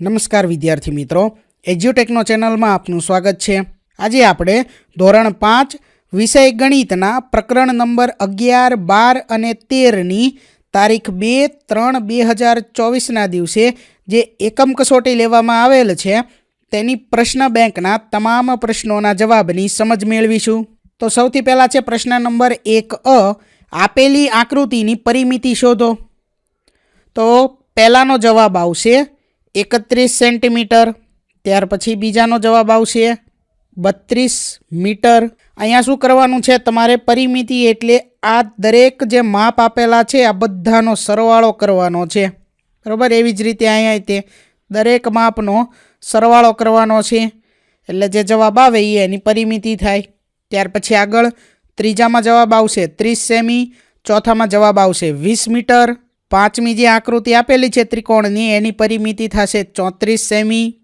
નમસ્કાર વિદ્યાર્થી મિત્રો, એજ્યુટેકનો ચેનલમાં આપનું સ્વાગત છે। આજે આપણે ધોરણ 5 વિષય ગણિતના પ્રકરણ નંબર 11, 12 અને 13ની તારીખ 2/3/2024ના દિવસે જે એકમ કસોટી લેવામાં આવેલ છે તેની પ્રશ્ન બેંકના તમામ પ્રશ્નોના જવાબની સમજ મેળવીશું। તો સૌથી પહેલા છે પ્રશ્ન નંબર 1A, આપેલી આકૃતિની પરિમિતિ શોધો। તો પહેલાનો જવાબ આવશે 31 સેન્ટીમીટર। ત્યાર પછી બીજાનો જવાબ આવશે 32 મીટર। અહીંયા શું કરવાનું છે, તમારે પરિમિતિ એટલે આ દરેક જે માપ આપેલા છે આ બધાનો સરવાળો કરવાનો છે, બરાબર। એવી જ રીતે અહીંયા તે દરેક માપનો સરવાળો કરવાનો છે એટલે જે જવાબ આવે એ એની પરિમિતિ થાય। ત્યાર પછી આગળ ત્રીજામાં જવાબ આવશે 30 સેમી, ચોથામાં જવાબ આવશે 20 મીટર। પાંચમી જે આકૃતિ આપેલી છે ત્રિકોણની એની પરિમિતિ થશે 34 સેમી।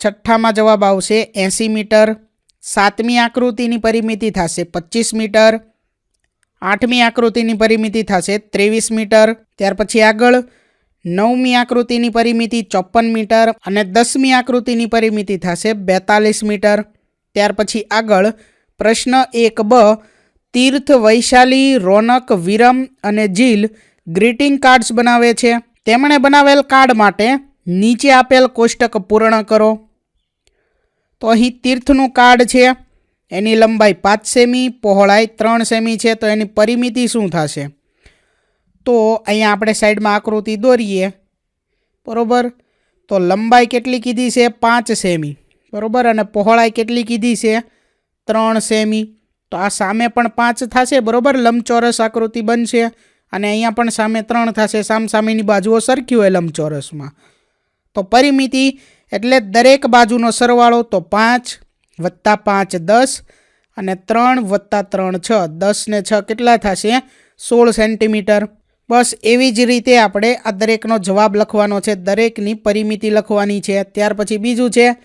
છઠ્ઠામાં જવાબ આવશે 80 મીટર। સાતમી આકૃતિની પરિમિતિ થશે 25 મીટર। આઠમી આકૃતિની પરિમિતિ થશે 23 મીટર। ત્યાર પછી આગળ નવમી આકૃતિની પરિમિતિ 54 મીટર અને 10મી આકૃતિની પરિમિતિ થશે 42 મીટર। ત્યાર પછી આગળ પ્રશ્ન 1B, તીર્થ, વૈશાલી, રોનક, વિરમ અને જીલ ગ્રીટિંગ કાર્ડ્સ બનાવે છે। તેમણે બનાવેલ કાર્ડ માટે નીચે આપેલ કોષ્ટક પૂર્ણ કરો। તો અહીં તીર્થનું કાર્ડ છે, એની લંબાઈ 5 સેમી, પહોળાઈ 3 સેમી છે, તો એની પરિમિતિ શું થશે? તો અહીંયા આપણે સાઈડમાં આકૃતિ દોરીએ, બરાબર। તો લંબાઈ કેટલી કીધી છે? 5 સેમી, બરાબર, અને પહોળાઈ કેટલી કીધી છે? 3 સેમી। તો આ સામે પણ 5 થશે, બરાબર, લંબચોરસ આકૃતિ બનશે અને અહીંયા પણ સામે 3 થશે, સામસામેની બાજુઓ સરખી હોય લંબચોરસમાં। તો પરિમિતિ એટલે દરેક બાજુનો સરવાળો, તો 5 + 5 10 અને 3 + 3 6, 10 ને 6 કેટલા થશે? 16 સેન્ટીમીટર। બસ એવી જ રીતે આપણે આ દરેકનો જવાબ લખવાનો છે, દરેકની પરિમિતિ લખવાની છે। ત્યાર પછી બીજું છે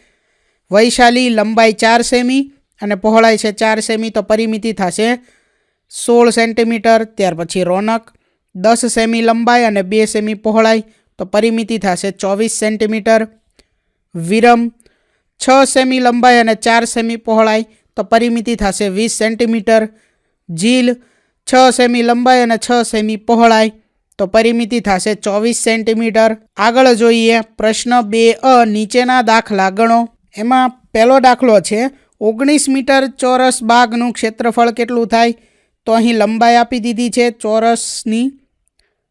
વૈશાલી, લંબાઈ 4 સેમી અને પહોળાઈ છે 4 સેમી, તો પરિમિતિ થશે 16 સેન્ટીમીટર। ત્યાર પછી રોનક 10 સેમી લંબાઈ અને 2 સેમી પહોળાઈ, તો પરિમિતિ થશે 24 સેન્ટીમીટર। વિરમ 6 સેમી લંબાઈ અને 4 સેમી પહોળાઈ, તો પરિમિતિ થશે 20 સેન્ટીમીટર। જીલ 6 સેમી લંબાઈ અને 6 સેમી પહોળાઈ, તો પરિમિતિ થશે 24 સેન્ટીમીટર। આગળ જોઈએ પ્રશ્ન 2A, નીચેના દાખલા ગણો। એમાં પહેલો દાખલો છે 19 મીટર ચોરસ બાગનું ક્ષેત્રફળ કેટલું થાય? તો અહીં લંબાઈ આપી દીધી છે ચોરસની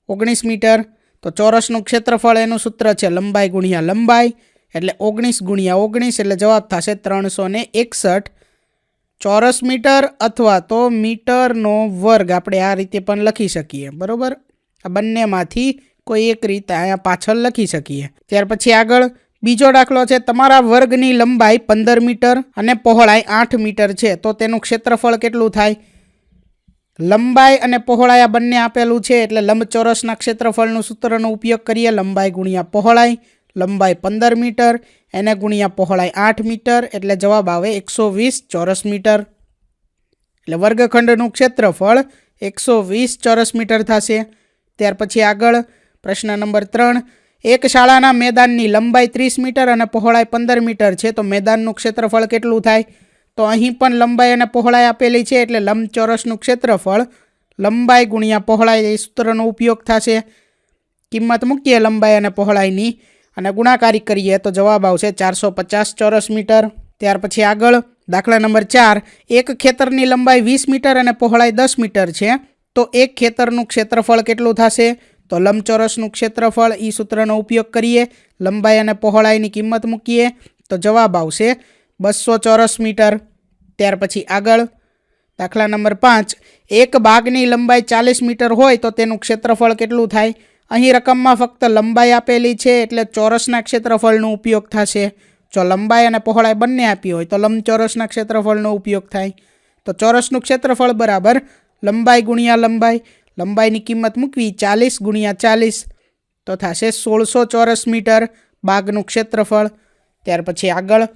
19 મીટર, તો ચોરસનું ક્ષેત્રફળ એનું સૂત્ર છે લંબાઈ ગુણ્યા લંબાઈ, એટલે 19 ગુણ્યા 19 એટલે જવાબ થશે 361 ચોરસ મીટર, અથવા તો મીટરનો વર્ગ આપણે આ રીતે પણ લખી શકીએ, બરાબર। આ બંનેમાંથી કોઈ એક રીતે અહીંયા પાછળ લખી શકીએ। ત્યાર પછી આગળ બીજો દાખલો છે, તમારા વર્ગની લંબાઈ 15 મીટર અને પહોળાઈ 8 મીટર છે, તો તેનું ક્ષેત્રફળ કેટલું થાય? લંબાઈ અને પહોળાઈ આ બંને આપેલું છે એટલે લંબચોરસના ક્ષેત્રફળનું સૂત્રનો ઉપયોગ કરીએ, લંબાઈ ગુણ્યા પહોળાઈ, લંબાઈ 15 મીટર એને ગુણ્યા પહોળાઈ 8 મીટર, એટલે જવાબ આવે 120 ચોરસ મીટર। એટલે વર્ગખંડનું ક્ષેત્રફળ 120 ચોરસ મીટર થશે। ત્યાર પછી આગળ પ્રશ્ન નંબર 3, એક શાળાના મેદાનની લંબાઈ 30 મીટર અને પહોળાઈ 15 મીટર છે, તો મેદાનનું ક્ષેત્રફળ કેટલું થાય? તો અહીં પણ લંબાઈ અને પહોળાઈ આપેલી છે એટલે લંબચોરસનું ક્ષેત્રફળ લંબાઈ ગુણ્યા પહોળાઈ એ સૂત્રનો ઉપયોગ થશે। કિંમત મૂકીએ લંબાઈ અને પહોળાઈની અને ગુણાકારી કરીએ તો જવાબ આવશે 450 ચોરસ મીટર। ત્યાર પછી આગળ દાખલા નંબર 4, એક ખેતરની લંબાઈ 20 મીટર અને પહોળાઈ 10 મીટર છે, તો એક ખેતરનું ક્ષેત્રફળ કેટલું થશે? તો લંબચોરસનું ક્ષેત્રફળ એ સૂત્રનો ઉપયોગ કરીએ, લંબાઈ અને પહોળાઈની કિંમત મૂકીએ તો જવાબ આવશે 200 ચોરસ મીટર। ત્યાર પછી આગળ દાખલા નંબર 5, એક બાગની લંબાઈ 40 મીટર હોય તો તેનું ક્ષેત્રફળ કેટલું થાય? અહીં રકમમાં ફક્ત લંબાઈ આપેલી છે એટલે ચોરસના ક્ષેત્રફળનો ઉપયોગ થશે। જો લંબાઈ અને પહોળાઈ બંને આપી હોય તો લંબચોરસના ક્ષેત્રફળનો ઉપયોગ થાય। તો ચોરસનું ક્ષેત્રફળ બરાબર લંબાઈ ગુણ્યા લંબાઈ, લંબાઈની કિંમત મૂકવી 40 ગુણ્યા 40, તો થશે 1600 ચોરસ મીટર બાગનું ક્ષેત્રફળ। ત્યાર પછી આગળ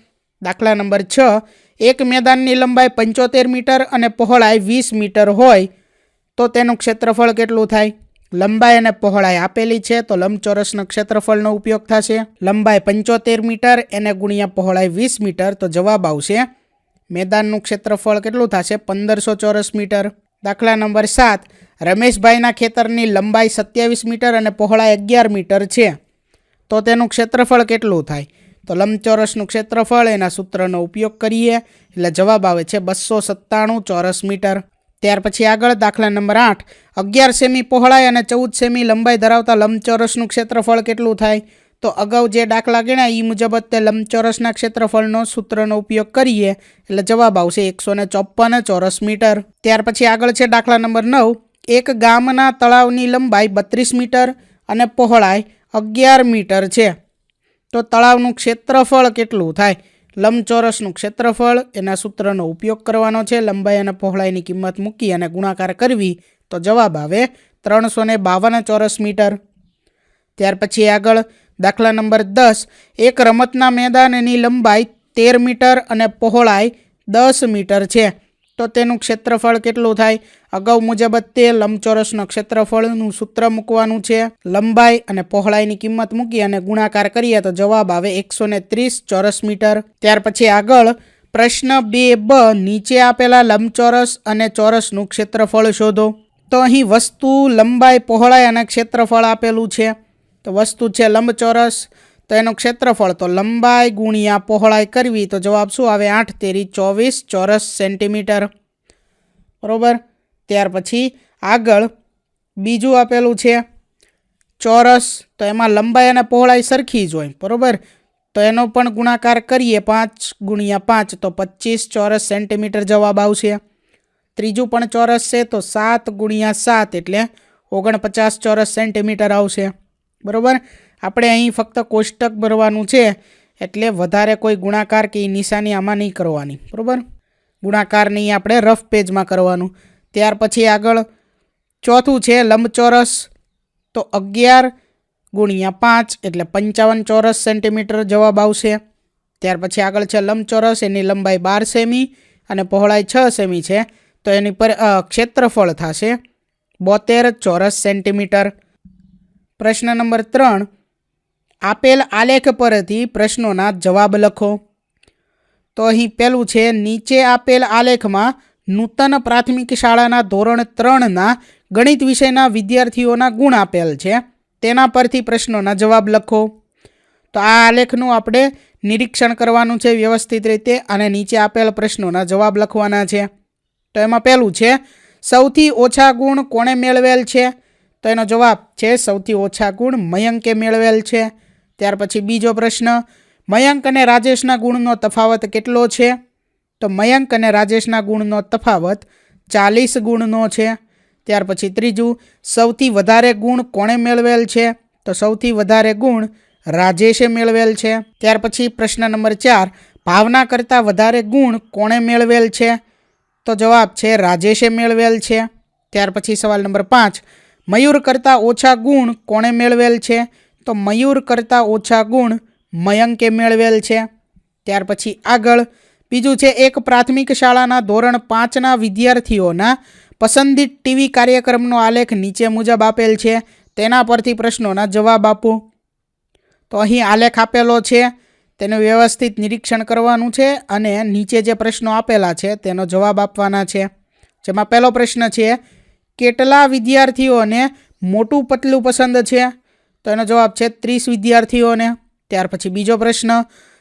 દાખલા નંબર 6, એક મેદાનની લંબાઈ 75 મીટર અને પહોળાઈ 20 મીટર હોય તો તેનું ક્ષેત્રફળ કેટલું થાય? લંબાઈ અને પહોળાઈ આપેલી છે તો લંબચોરસના ક્ષેત્રફળનો ઉપયોગ થશે. લંબાઈ 75 મીટર એને ગુણ્યા પહોળાઈ 20 મીટર તો જવાબ આવશે મેદાનનું ક્ષેત્રફળ કેટલું થશે 1500 ચોરસ મીટર. દાખલા નંબર 7 રમેશભાઈના ખેતરની લંબાઈ 27 મીટર અને પહોળાઈ 11 મીટર છે તો તેનું ક્ષેત્રફળ કેટલું થાય? તો લંબચોરસનું ક્ષેત્રફળ એના સૂત્રનો ઉપયોગ કરીએ એટલે જવાબ આવે છે 297 ચોરસ મીટર. ત્યાર પછી આગળ દાખલા નંબર 8 11 સેમી પહોળાઈ અને 14 સેમી લંબાઈ ધરાવતા લંબચોરસનું ક્ષેત્રફળ કેટલું થાય? તો અગાઉ જે દાખલા ગણ્યા એ મુજબ તે લંબચોરસના ક્ષેત્રફળનો સૂત્રનો ઉપયોગ કરીએ એટલે જવાબ આવશે 154 ચોરસ મીટર. ત્યાર પછી આગળ છે દાખલા નંબર 9 એક ગામના તળાવની લંબાઈ 32 મીટર અને પહોળાઈ 11 મીટર છે તો તળાવનું ક્ષેત્રફળ કેટલું થાય? લંબચોરસનું ક્ષેત્રફળ એના સૂત્રનો ઉપયોગ કરવાનો છે. લંબાઈ અને પહોળાઈની કિંમત મૂકી અને ગુણાકાર કરવી તો જવાબ આવે 352 ચોરસ મીટર. ત્યાર પછી આગળ દાખલા નંબર 10 એક રમતના મેદાનની લંબાઈ 13 મીટર અને પહોળાઈ 10 મીટર છે તો તેનું ક્ષેત્રફળ કેટલું થાય? અગાઉ મુજબ તે લંબચોરસના ક્ષેત્રફળનું સૂત્ર મૂકવાનું છે. લંબાઈ અને પહોળાઈની કિંમત મૂકી અને ગુણાકાર કરીએ તો જવાબ આવે 130 ચોરસ મીટર. ત્યાર પછી આગળ પ્રશ્ન 2b નીચે આપેલા લંબચોરસ અને ચોરસનું ક્ષેત્રફળ શોધો. તો અહીં વસ્તુ, લંબાઈ, પહોળાઈ અને ક્ષેત્રફળ આપેલું છે. તો વસ્તુ છે લંબચોરસ તો એનું ક્ષેત્રફળ તો લંબાઈ ગુણ્યા પહોળાઈ કરવી તો જવાબ શું આવે 8 તેરી 24 ચોરસ સેન્ટીમીટર. બરાબર. ત્યાર પછી આગળ બીજું આપેલું છે ચોરસ તો એમાં લંબાઈ અને પહોળાઈ સરખી જ હોય. બરાબર. તો એનો પણ ગુણાકાર કરીએ 5 ગુણ્યા 5 તો 25 ચોરસ સેન્ટીમીટર જવાબ આવશે. ત્રીજું પણ ચોરસ છે તો 7 ગુણ્યા 7 એટલે 49 ચોરસ સેન્ટીમીટર આવશે. બરાબર. આપણે અહીં ફક્ત કોષ્ટક ભરવાનું છે એટલે વધારે કોઈ ગુણાકાર કે નિશાની આમાં નહીં કરવાની. બરાબર. ગુણાકાર નહીં આપણે રફ પેજમાં કરવાનું. ત્યાર પછી આગળ ચોથું છે લંબચોરસ તો 11 ગુણ્યા 5 એટલે 55 ચોરસ સેન્ટીમીટર જવાબ આવશે. ત્યાર પછી આગળ છે લંબચોરસ એની લંબાઈ 12 સેમી અને પહોળાઈ 6 સેમી છે તો એની પર ક્ષેત્રફળ થશે 72 ચોરસ સેન્ટીમીટર. પ્રશ્ન નંબર 3 આપેલ આલેખ પરથી પ્રશ્નોના જવાબ લખો. તો અહીં પહેલું છે નીચે આપેલ આલેખમાં નૂતન પ્રાથમિક શાળાના ધોરણ 3ના ગણિત વિષયના વિદ્યાર્થીઓના ગુણ આપેલ છે તેના પરથી પ્રશ્નોના જવાબ લખો. તો આ આલેખનું આપણે નિરીક્ષણ કરવાનું છે વ્યવસ્થિત રીતે અને નીચે આપેલ પ્રશ્નોના જવાબ લખવાના છે. તો એમાં પહેલું છે સૌથી ઓછા ગુણ કોણે મેળવેલ છે? તો એનો જવાબ છે સૌથી ઓછા ગુણ મયંકે મેળવેલ છે. ત્યાર પછી બીજો પ્રશ્ન મયંક અને રાજેશના ગુણનો તફાવત કેટલો છે? તો મયંક અને રાજેશના ગુણનો તફાવત 40 ગુણનો છે. ત્યાર પછી ત્રીજું સૌથી વધારે ગુણ કોણે મેળવેલ છે? તો સૌથી વધારે ગુણ રાજેશે મેળવેલ છે. ત્યાર પછી પ્રશ્ન નંબર 4 ભાવના કરતાં વધારે ગુણ કોણે મેળવેલ છે? તો જવાબ છે રાજેશે મેળવેલ છે. ત્યાર પછી સવાલ નંબર 5 મયુર કરતાં ઓછા ગુણ કોણે મેળવેલ છે? તો મયુર કરતાં ઓછા ગુણ મયંકે મેળવેલ છે. ત્યાર પછી આગળ બીજું છે એક પ્રાથમિક શાળાના ધોરણ 5ના વિદ્યાર્થીઓના પસંદિત ટીવી કાર્યક્રમનો આલેખ નીચે મુજબ આપેલ છે તેના પરથી પ્રશ્નોના જવાબ આપો. તો અહીં આલેખ આપેલો છે તેનું વ્યવસ્થિત નિરીક્ષણ કરવાનું છે અને નીચે જે પ્રશ્નો આપેલા છે તેનો જવાબ આપવાના છે. જેમાં પહેલો પ્રશ્ન છે કેટલા વિદ્યાર્થીઓને મોટું પતલું પસંદ છે? તો એનો જવાબ છે 30 વિદ્યાર્થીઓને. ત્યાર પછી બીજો પ્રશ્ન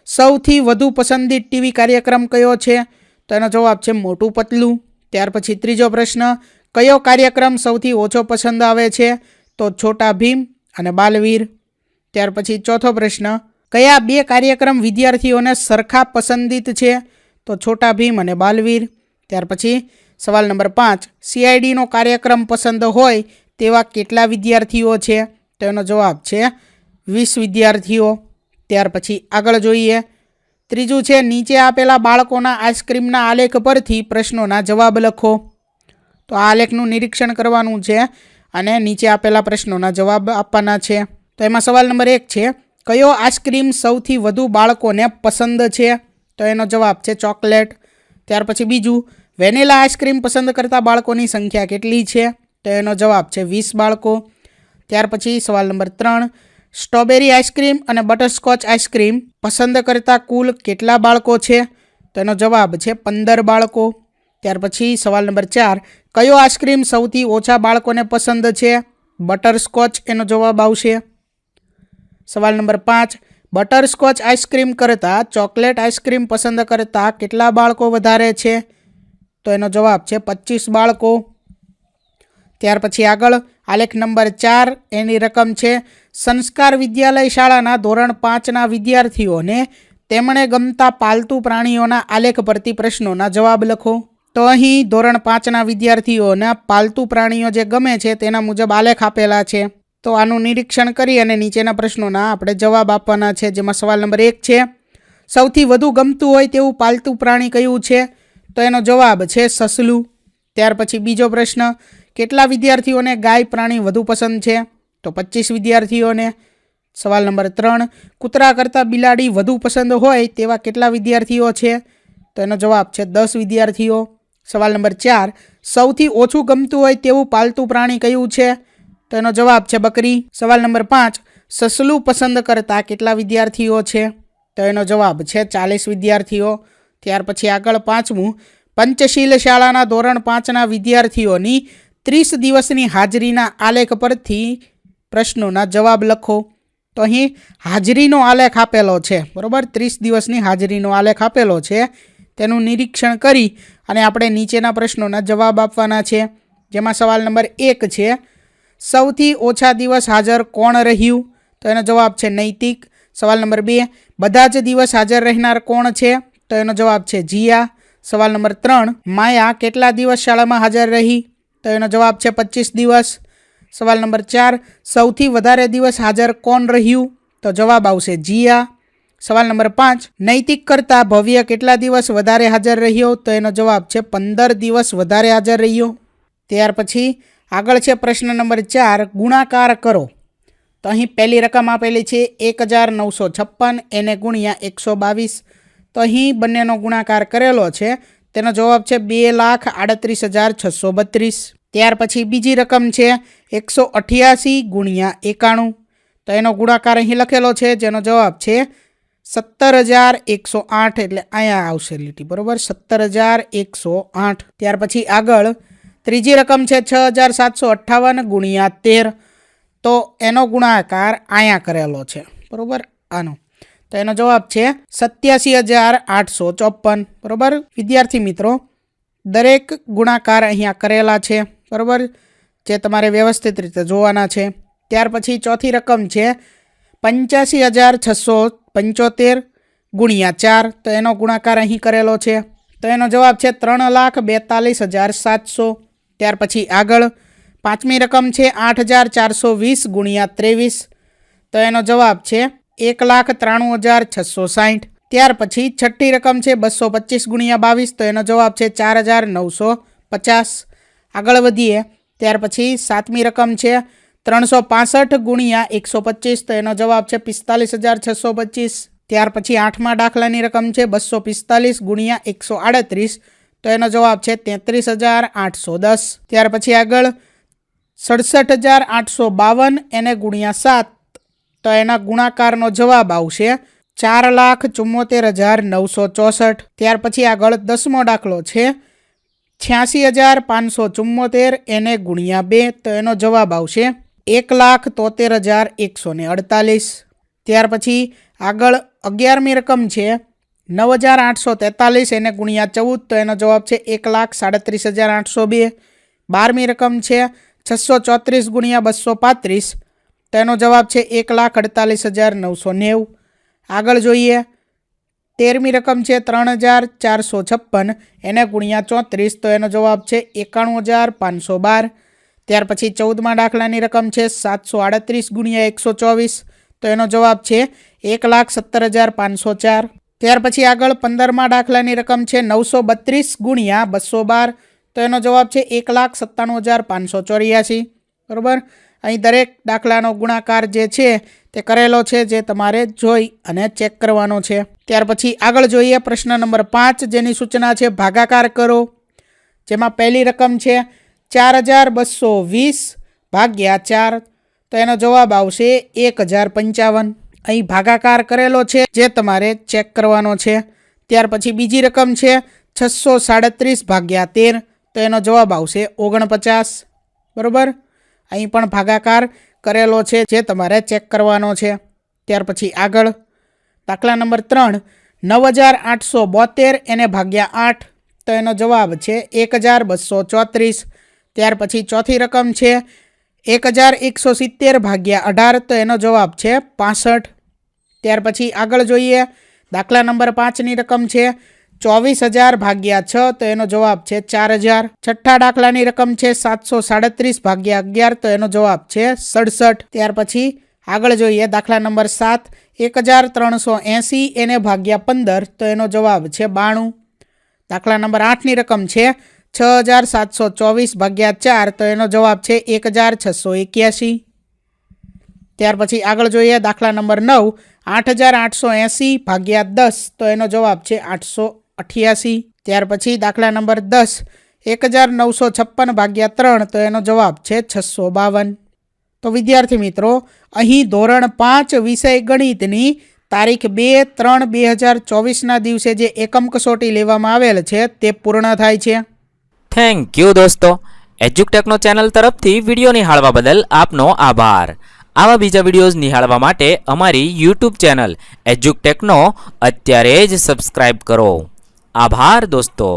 સૌથી વધુ પસંદિત ટીવી કાર્યક્રમ કયો છે? તો એનો જવાબ છે મોટું પતલું. ત્યાર પછી ત્રીજો પ્રશ્ન કયો કાર્યક્રમ સૌથી ઓછો પસંદ આવે છે? તો છોટા ભીમ અને બાલવીર. ત્યાર પછી ચોથો પ્રશ્ન કયા બે કાર્યક્રમ વિદ્યાર્થીઓને સરખા પસંદિત છે? તો છોટા ભીમ અને બાલવીર. ત્યાર પછી સવાલ નંબર 5 CIDનો કાર્યક્રમ પસંદ હોય તેવા કેટલા વિદ્યાર્થીઓ છે? તો એનો જવાબ છે 20 વિદ્યાર્થીઓ. ત્યાર પછી આગળ જોઈએ ત્રીજું છે નીચે આપેલા બાળકોના આઈસ્ક્રીમના આલેખ પરથી પ્રશ્નોના જવાબ લખો. તો આ આલેખનું નિરીક્ષણ કરવાનું છે અને નીચે આપેલા પ્રશ્નોના જવાબ આપવાના છે. તો એમાં સવાલ નંબર 1 છે કયો આઈસ્ક્રીમ સૌથી વધુ બાળકોને પસંદ છે? તો એનો જવાબ છે ચોકલેટ. ત્યાર પછી બીજું વેનીલા આઈસ્ક્રીમ પસંદ કરતા બાળકોની સંખ્યા કેટલી છે? તો એનો જવાબ છે 20 બાળકો. ત્યાર પછી સવાલ નંબર 3, સ્ટ્રોબેરી આઈસ્ક્રીમ અને બટરસ્કોચ આઈસ્ક્રીમ પસંદ કરતા કુલ કેટલા બાળકો છે? તો એનો જવાબ છે 15 બાળકો. ત્યાર પછી સવાલ નંબર 4, કયો આઈસ્ક્રીમ સૌથી ઓછા બાળકોને પસંદ છે? બટરસ્કોચ એનો જવાબ આવશે. સવાલ નંબર 5, બટરસ્કોચ આઈસ્ક્રીમ કરતાં ચોકલેટ આઈસ્ક્રીમ પસંદ કરતા કેટલા બાળકો વધારે છે? તો એનો જવાબ છે 25 બાળકો. ત્યાર પછી આગળ આલેખ નંબર 4, એની રકમ છે સંસ્કાર વિદ્યાલય શાળાના ધોરણ 5ના વિદ્યાર્થીઓને તેમણે ગમતા પાલતુ પ્રાણીઓના આલેખ પરથી પ્રશ્નોના જવાબ લખો. તો અહીં ધોરણ 5ના વિદ્યાર્થીઓના પાલતુ પ્રાણીઓ જે ગમે છે તેના મુજબ આલેખ આપેલા છે. તો આનું નિરીક્ષણ કરી અને નીચેના પ્રશ્નોના આપણે જવાબ આપવાના છે. જેમાં સવાલ નંબર 1 છે, સૌથી વધુ ગમતું હોય તેવું પાલતુ પ્રાણી કયું છે? તો એનો જવાબ છે સસલું. ત્યાર પછી બીજો પ્રશ્ન, કેટલા વિદ્યાર્થીઓને ગાય પ્રાણી વધુ પસંદ છે? તો 25 વિદ્યાર્થીઓને. સવાલ નંબર 3, કૂતરા કરતાં બિલાડી વધુ પસંદ હોય તેવા કેટલા વિદ્યાર્થીઓ છે? તો એનો જવાબ છે 10 વિદ્યાર્થીઓ. સવાલ નંબર 4, સૌથી ઓછું ગમતું હોય તેવું પાલતુ પ્રાણી કયું છે? તો એનો જવાબ છે બકરી. સવાલ નંબર 5, સસલું પસંદ કરતા કેટલા વિદ્યાર્થીઓ છે? તો એનો જવાબ છે 40 વિદ્યાર્થીઓ. ત્યાર પછી આગળ 5મું, પંચશીલ શાળાના ધોરણ 5ના વિદ્યાર્થીઓની 30 દિવસની હાજરીના આલેખ પરથી પ્રશ્નોના જવાબ લખો. તો અહીં હાજરીનો આલેખ આપેલો છે, બરાબર. 30 દિવસની હાજરીનો આલેખ આપેલો છે. તેનું નિરીક્ષણ કરી અને આપણે નીચેના પ્રશ્નોના જવાબ આપવાના છે. જેમાં સવાલ નંબર 1 છે, સૌથી ઓછા દિવસ હાજર કોણ રહ્યું? તો એનો જવાબ છે નૈતિક. સવાલ નંબર 2, બધા જ દિવસ હાજર રહેનાર કોણ છે? તો એનો જવાબ છે જીયા. સવાલ નંબર 3, માયા કેટલા દિવસ શાળામાં હાજર રહી? તો એનો જવાબ છે 25 દિવસ. સવાલ નંબર 4, સૌથી વધારે દિવસ હાજર કોણ રહ્યું? તો જવાબ આવશે જીયા. સવાલ નંબર 5, નૈતિક કરતાં ભવ્ય કેટલા દિવસ વધારે હાજર રહ્યો? તો એનો જવાબ છે 15 દિવસ વધારે હાજર રહ્યો. ત્યાર પછી આગળ છે પ્રશ્ન નંબર 4, ગુણાકાર કરો. તો અહીં પહેલી રકમ આપેલી છે 1956, એને ગુણ્યા 122. તો અહીં બંનેનો ગુણાકાર કરેલો છે. તેનો જવાબ છે 2,38,632. ત્યાર પછી બીજી રકમ છે 188 ગુણ્યા 91. તો એનો ગુણાકાર અહીં લખેલો છે, જેનો જવાબ છે 17,108. એટલે અહીંયા આવશે લીટી, બરાબર, 17,108. ત્યાર પછી આગળ ત્રીજી રકમ છે 6,758 ગુણ્યા 13. તો એનો ગુણાકાર અહીંયા કરેલો છે, બરાબર, આનો. તો એનો જવાબ છે 87,854. બરાબર વિદ્યાર્થી મિત્રો, દરેક ગુણાકાર અહીંયા કરેલા છે, બરાબર, જે તમારે વ્યવસ્થિત રીતે જોવાના છે. ત્યાર પછી ચોથી રકમ છે 85,675 ગુણ્યા 4. તો એનો ગુણાકાર અહીં કરેલો છે. તો એનો જવાબ છે 3,42,700. ત્યાર પછી આગળ પાંચમી રકમ છે 8,420 ગુણ્યા 23. તો એનો જવાબ છે 1,93,660. ત્યાર પછી છઠ્ઠી રકમ છે 225 ગુણ્યા 22. તો એનો જવાબ છે 4,950. આગળ વધીએ. ત્યાર પછી સાતમી રકમ છે 365 ગુણ્યા 125. તો એનો જવાબ છે 45,625. ત્યાર પછી આઠમા દાખલાની રકમ છે 245 ગુણ્યા 138. તો એનો જવાબ છે 33,810. ત્યાર પછી આગળ 67,852 એને ગુણ્યા 7. તો એના ગુણાકારનો જવાબ આવશે 4,74,964. ત્યાર પછી આગળ 10મો દાખલો છે 86,574 એને ગુણ્યા 2. તો એનો જવાબ આવશે 1,73,148. ત્યાર પછી આગળ 11મી રકમ છે 9,843 એને ગુણ્યા 14. તો એનો જવાબ છે 1,37,802. 12મી રકમ છે 634 ગુણ્યા 235. તો એનો જવાબ છે 1,48,990. આગળ જોઈએ. 13મી રકમ છે 3,456 એને ગુણ્યા 34. તો એનો જવાબ છે 91,512. ત્યાર પછી 14મા દાખલાની રકમ છે 738 ગુણ્યા 124. તો એનો જવાબ છે 1,17,504. ત્યાર પછી આગળ 15મા દાખલાની રકમ છે 932 ગુણ્યા 212. તો એનો જવાબ છે 1,97,584. બરાબર. અહીં દરેક દાખલાનો ગુણાકાર જે છે તે કરેલો છે, જે તમારે જોઈ અને ચેક કરવાનો છે. ત્યાર પછી આગળ જોઈએ પ્રશ્ન નંબર 5, જેની સૂચના છે ભાગાકાર કરો. જેમાં પહેલી રકમ છે 4,220 ભાગ્યા 4. તો એનો જવાબ આવશે 1055. અહીં ભાગાકાર કરેલો છે જે તમારે ચેક કરવાનો છે. ત્યાર પછી બીજી રકમ છે 637 ભાગ્યા 13, તો એનો જવાબ આવશે 49. બરાબર, અહીં પણ ભાગાકાર કરેલો છે જે તમારે ચેક કરવાનો છે. ત્યાર પછી આગળ દાખલા નંબર 3, 9872 એને ભાગ્યા 8, તો એનો જવાબ છે 1234. ત્યાર પછી ચોથી રકમ છે 1170 ભાગ્યા 18, તો એનો જવાબ છે 65. ત્યાર પછી આગળ જોઈએ દાખલા નંબર 5ની રકમ છે 24000 ભાગ્યા 6, તો એનો જવાબ છે 4000. છઠ્ઠા દાખલાની રકમ છે 737 ભાગ્યા 11, તો એનો જવાબ છે 67. ત્યાર પછી આગળ જોઈએ દાખલા નંબર 7, 1380 એને ભાગ્યા 15, તો એનો જવાબ છે 92. દાખલા નંબર 8ની રકમ છે 6724 ભાગ્યા 4, તો એનો જવાબ છે 1681. ત્યાર પછી આગળ જોઈએ દાખલા નંબર 9, 8880 ભાગ્યા 10, તો એનો જવાબ છે 888. ત્યાર પછી દાખલા નંબર 10, 1956 ભાગ્યા 3, તો એનો જવાબ છે 652. તો વિદ્યાર્થી મિત્રો, અહીં ધોરણ 5 વિષય ગણિતની તારીખ 2/3/2024ના દિવસે જે એકમ કસોટી લેવામાં આવેલ છે તે પૂર્ણ થાય છે. થેન્ક યુ દોસ્તો. એજ્યુકટેકનો ચેનલ તરફથી વિડીયો નિહાળવા બદલ આપનો આભાર. આવા બીજા વિડીયોઝ નિહાળવા માટે અમારી યુટ્યુબ ચેનલ એજ્યુકટેકનો અત્યારે જ સબસ્ક્રાઇબ કરો. આભાર દોસ્તો.